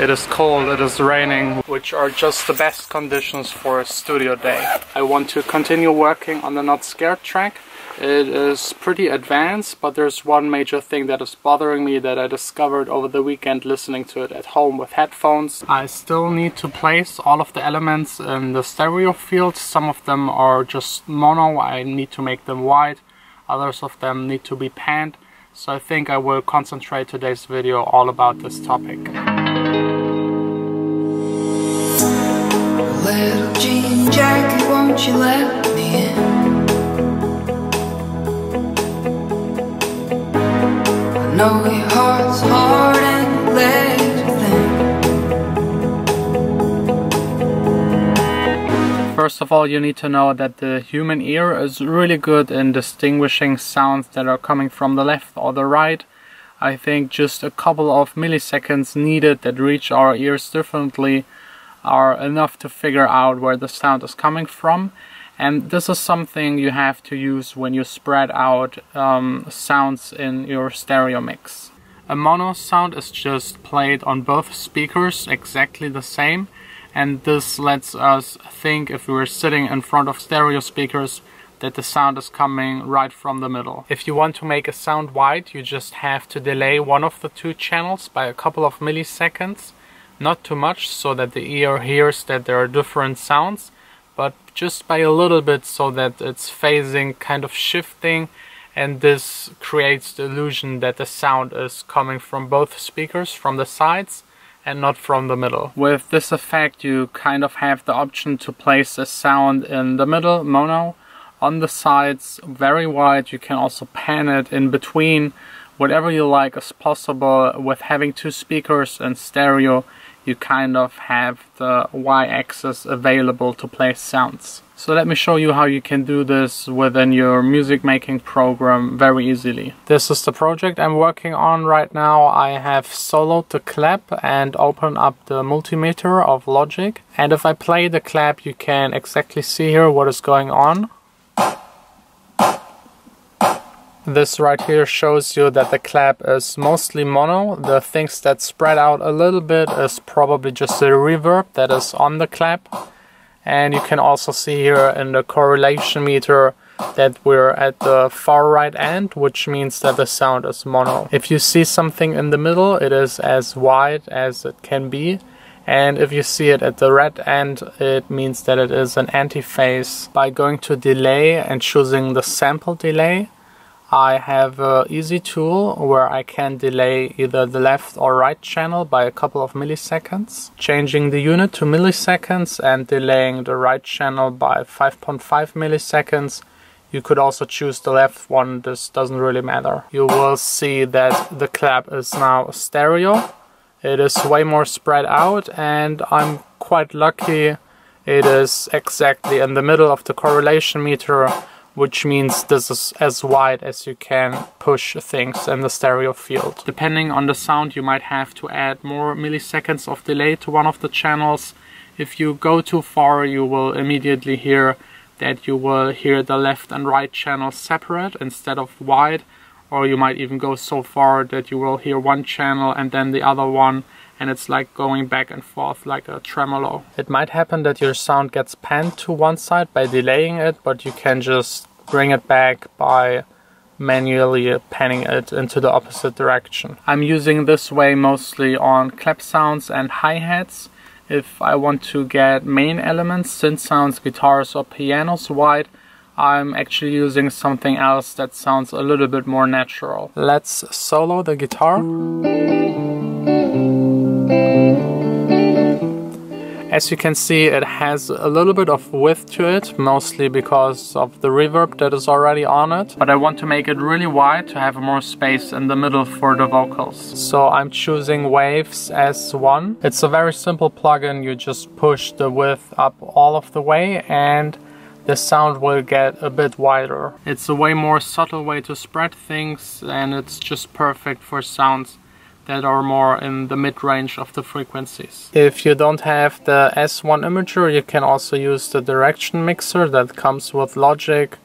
It is cold, it is raining, which are just the best conditions for a studio day. I want to continue working on the Not Scared track. It is pretty advanced, but there's one major thing that is bothering me that I discovered over the weekend listening to it at home with headphones. I still need to place all of the elements in the stereo field. Some of them are just mono, I need to make them wide. Others of them need to be panned. So I think I will concentrate today's video all about this topic. Little jean jacket, won't you let me in? I know your heart's hard and your legs are thin. First of all, you need to know that the human ear is really good in distinguishing sounds that are coming from the left or the right. I think just a couple of milliseconds needed that reach our ears differently are enough to figure out where the sound is coming from, and this is something you have to use when you spread out sounds in your stereo mix. A mono sound is just played on both speakers exactly the same, and this lets us think, if we were sitting in front of stereo speakers, that the sound is coming right from the middle. If you want to make a sound wide, you just have to delay one of the two channels by a couple of milliseconds. Not too much so that the ear hears that there are different sounds, but just by a little bit so that it's phasing, kind of shifting, and this creates the illusion that the sound is coming from both speakers, from the sides, and not from the middle. With this effect you kind of have the option to place a sound in the middle, mono, on the sides, very wide. You can also pan it in between. Whatever you like is possible. With having two speakers in stereo, you kind of have the Y-axis available to place sounds. So let me show you how you can do this within your music making program very easily. This is the project I'm working on right now. I have soloed the clap and opened up the multimeter of Logic. And if I play the clap, you can exactly see here what is going on. This right here shows you that the clap is mostly mono. The things that spread out a little bit is probably just the reverb that is on the clap. And you can also see here in the correlation meter that we're at the far right end, which means that the sound is mono. If you see something in the middle, it is as wide as it can be. And if you see it at the red end, it means that it is an antiphase. By going to delay and choosing the sample delay, I have an easy tool where I can delay either the left or right channel by a couple of milliseconds, changing the unit to milliseconds and delaying the right channel by 5.5 milliseconds. You could also choose the left one, this doesn't really matter. You will see that the clap is now stereo. It is way more spread out, and I'm quite lucky it is exactly in the middle of the correlation meter, which means this is as wide as you can push things in the stereo field. Depending on the sound, you might have to add more milliseconds of delay to one of the channels. If you go too far, you will immediately hear that you will hear the left and right channel separate instead of wide, or you might even go so far that you will hear one channel and then the other one, and it's like going back and forth like a tremolo. It might happen that your sound gets panned to one side by delaying it, but you can just bring it back by manually panning it into the opposite direction. I'm using this way mostly on clap sounds and hi-hats. If I want to get main elements, synth sounds, guitars or pianos wide, I'm actually using something else that sounds a little bit more natural. Let's solo the guitar. As you can see, it has a little bit of width to it, mostly because of the reverb that is already on it. But I want to make it really wide to have more space in the middle for the vocals. So I'm choosing Waves as one. It's a very simple plugin. You just push the width up all of the way and the sound will get a bit wider. It's a way more subtle way to spread things, and it's just perfect for sounds that are more in the mid-range of the frequencies. If you don't have the S1 imager, you can also use the direction mixer that comes with Logic.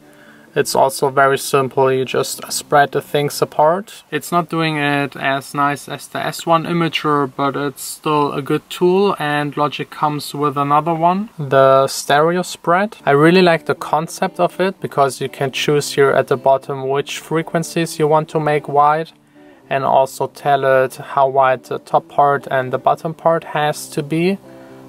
It's also very simple, you just spread the things apart. It's not doing it as nice as the S1 imager, but it's still a good tool, and Logic comes with another one, the stereo spread. I really like the concept of it because you can choose here at the bottom which frequencies you want to make wide, and also tell it how wide the top part and the bottom part has to be.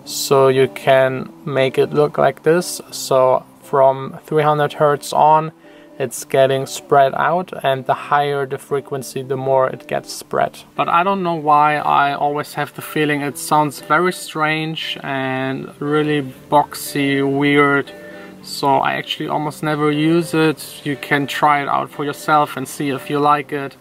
So you can make it look like this. So from 300 Hertz on, it's getting spread out, and the higher the frequency, the more it gets spread. But I don't know why I always have the feeling it sounds very strange and really boxy, weird. So I actually almost never use it. You can try it out for yourself and see if you like it.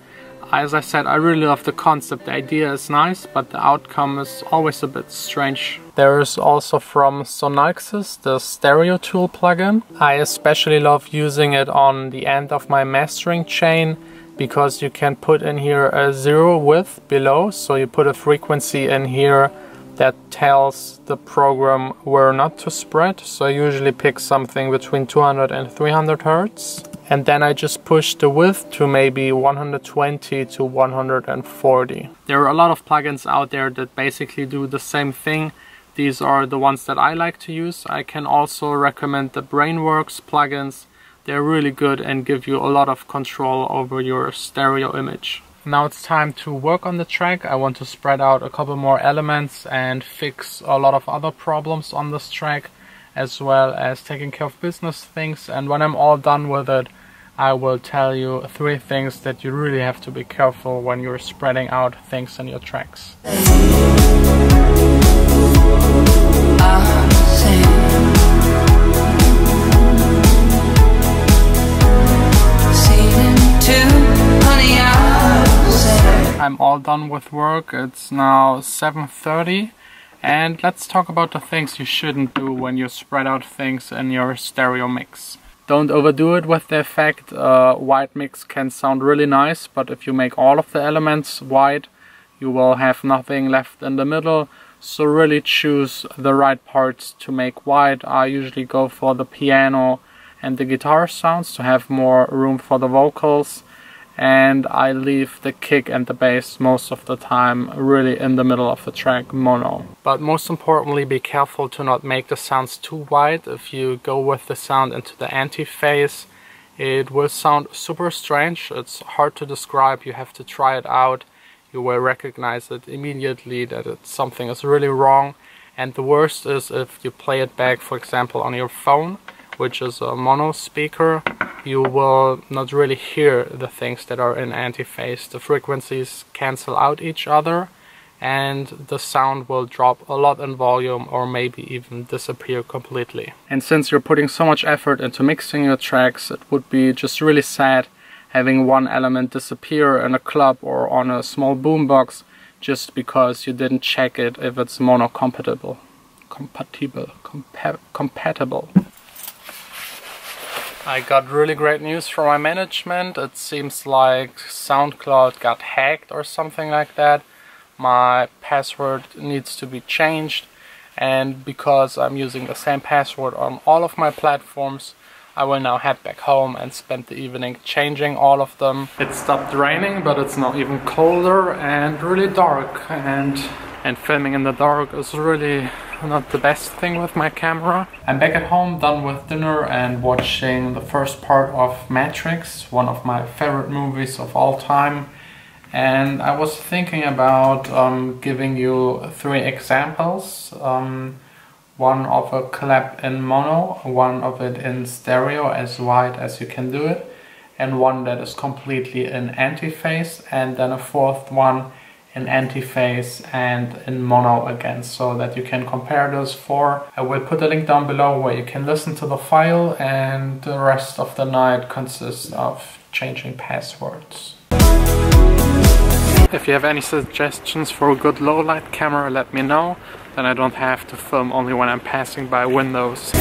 As I said, I really love the concept. The idea is nice, but the outcome is always a bit strange. There is also from remixes the stereo tool plugin. I especially love using it on the end of my mastering chain because you can put in here a 0 width below. So you put a frequency in here that tells the program where not to spread. So I usually pick something between 200 and 300 Hertz. And then I just push the width to maybe 120 to 140. There are a lot of plugins out there that basically do the same thing. These are the ones that I like to use. I can also recommend the Brainworks plugins. They're really good and give you a lot of control over your stereo image. Now it's time to work on the track. I want to spread out a couple more elements and fix a lot of other problems on this track, as well as taking care of business things. And when I'm all done with it, I will tell you 3 things that you really have to be careful when you're spreading out things in your tracks. I'm all done with work. It's now 7:30. And let's talk about the things you shouldn't do when you spread out things in your stereo mix. Don't overdo it with the effect. Wide mix can sound really nice, but if you make all of the elements wide, you will have nothing left in the middle. So really choose the right parts to make wide. I usually go for the piano and the guitar sounds to have more room for the vocals. And I leave the kick and the bass most of the time really in the middle of the track, mono. But most importantly, be careful to not make the sounds too wide. If you go with the sound into the anti-phase, it will sound super strange. It's hard to describe. You have to try it out. You will recognize it immediately that something is really wrong. And the worst is if you play it back, for example, on your phone, which is a mono speaker, you will not really hear the things that are in anti-phase. The frequencies cancel out each other and the sound will drop a lot in volume or maybe even disappear completely. And since you're putting so much effort into mixing your tracks, it would be just really sad having one element disappear in a club or on a small boombox just because you didn't check it if it's mono compatible. Compatible. I got really great news from my management. It seems like SoundCloud got hacked or something like that. My password needs to be changed, and because I'm using the same password on all of my platforms, I will now head back home and spend the evening changing all of them. It stopped raining, but it's now even colder and really dark, and filming in the dark is really not the best thing with my camera. I'm back at home, done with dinner and watching the first part of Matrix, one of my favorite movies of all time. And I was thinking about giving you 3 examples. One of a clap in mono, one of it in stereo as wide as you can do it, and one that is completely in anti-phase, and then a 4th one in anti-phase and in mono again, so that you can compare those 4. I will put a link down below where you can listen to the file, and the rest of the night consists of changing passwords. If you have any suggestions for a good low light camera, let me know, then I don't have to film only when I'm passing by windows.